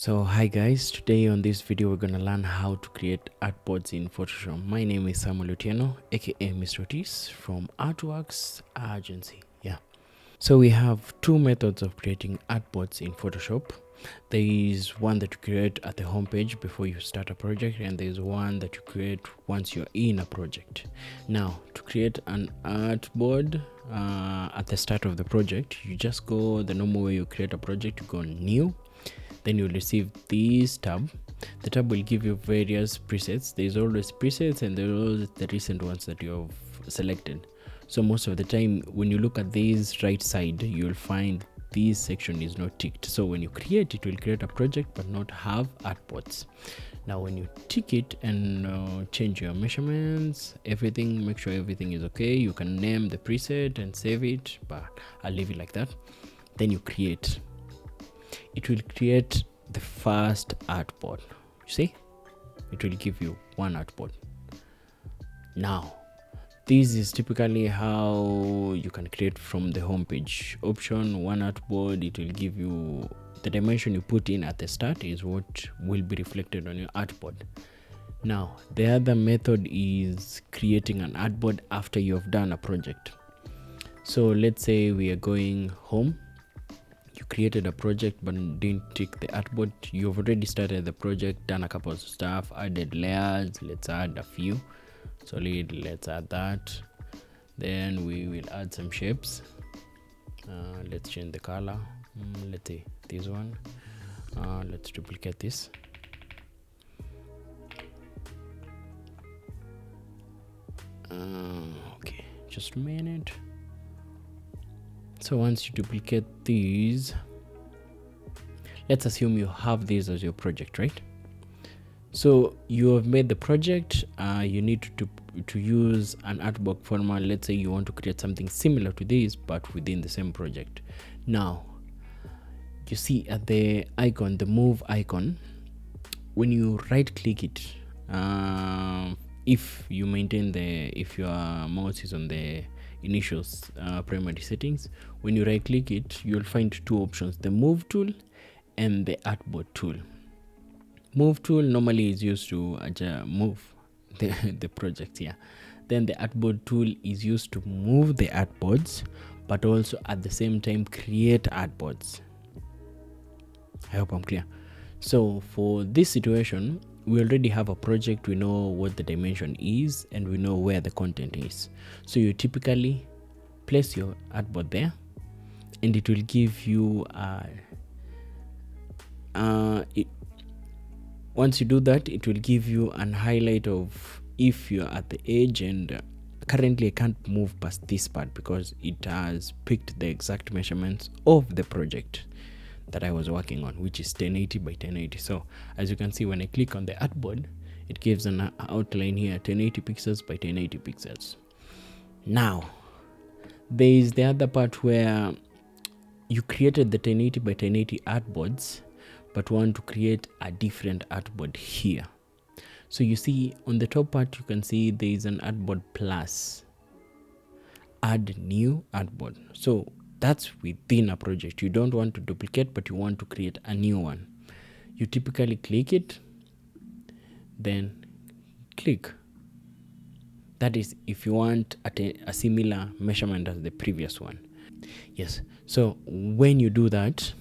So hi guys, today on this video we're gonna learn how to create artboards in Photoshop. My name is Samuel Otieno, aka Mr. Otis from Artworx agency. So we have two methods of creating artboards in Photoshop. There is one that you create at the homepage before you start a project, and there is one that you create once you're in a project. Now, to create an artboard at the start of the project, you just go the normal way you create a project. You go new, then you'll receive this tab. The tab will give you various presets. There's always presets and there's always the recent ones that you have selected. So most of the time when you look at this right side, you'll find this section is not ticked. So when you create it will create a project but not have artboards. Now when you tick it and change your measurements, everything, make sure everything is okay, you can name the preset and save it, but I'll leave it like that. Then you create. It will create the first artboard. You see, it will give you one artboard. Now this is typically how you can create from the homepage. Option one artboard, it will give you the dimension you put in at the start is what will be reflected on your artboard. Now the other method is creating an artboard after you have done a project. So let's say we are going home. You created a project but didn't tick the artboard. You've already started the project, done a couple of stuff, added layers. Let's add a few solid, let's add that. Then we will add some shapes. Let's change the color. Let's say this one. Let's duplicate this. Okay, just a minute. So once you duplicate these, let's assume you have this as your project, right? So you have made the project. You need to use an artboard format. Let's say you want to create something similar to this but within the same project. Now you see at the icon, the move icon, when you right click it, if you maintain if your mouse is on the initial primary settings, when you right click it you'll find two options: the move tool and the artboard tool. Move tool normally is used to move the project here. Then the artboard tool is used to move the artboards but also at the same time create artboards. I hope I'm clear. So for this situation, we already have a project, we know what the dimension is and we know where the content is. So you typically place your artboard there and it will give you once you do that, it will give you an highlight of if you're at the edge, and currently I can't move past this part because it has picked the exact measurements of the project that I was working on, which is 1080 by 1080. So as you can see, when I click on the artboard, it gives an outline here, 1080 pixels by 1080 pixels. Now there is the other part where you created the 1080 by 1080 artboards but want to create a different artboard here. So you see on the top part, you can see there is an artboard plus, add new artboard. So that's within a project. You don't want to duplicate but you want to create a new one. You typically click it, then click. That is if you want a similar measurement as the previous one. Yes, so when you do that,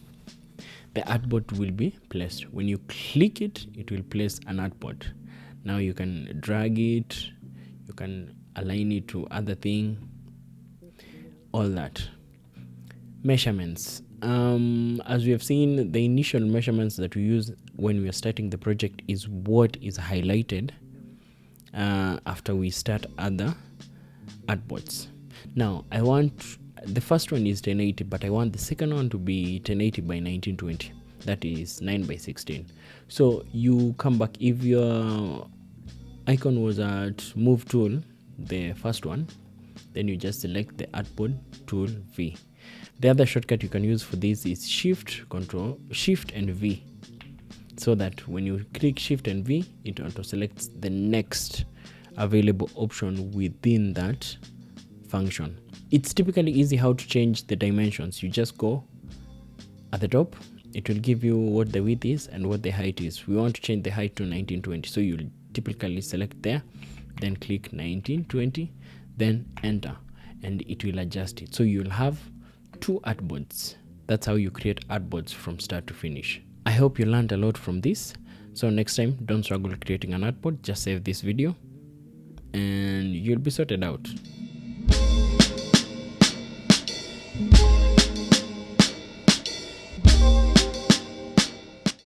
the artboard will be placed. When you click it, it will place an artboard. Now you can drag it, you can align it to other thing, all that. Measurements. As we have seen, the initial measurements that we use when we are starting the project is what is highlighted after we start other artboards. Now I want the first one is 1080, but I want the second one to be 1080 by 1920. That is 9 by 16. So you come back. If your icon was at move tool, the first one, then you just select the artboard tool V. The other shortcut you can use for this is Shift and V, so that when you click Shift and V, it auto selects the next available option within that function. It's typically easy how to change the dimensions. You just go at the top it will give you what the width is and what the height is. We want to change the height to 1920, so you'll typically select there, then click 1920, then enter, and it will adjust it. So you'll have 2 artboards. That's how you create artboards from start to finish. I hope you learned a lot from this. So next time, don't struggle creating an artboard, just save this video and you'll be sorted out.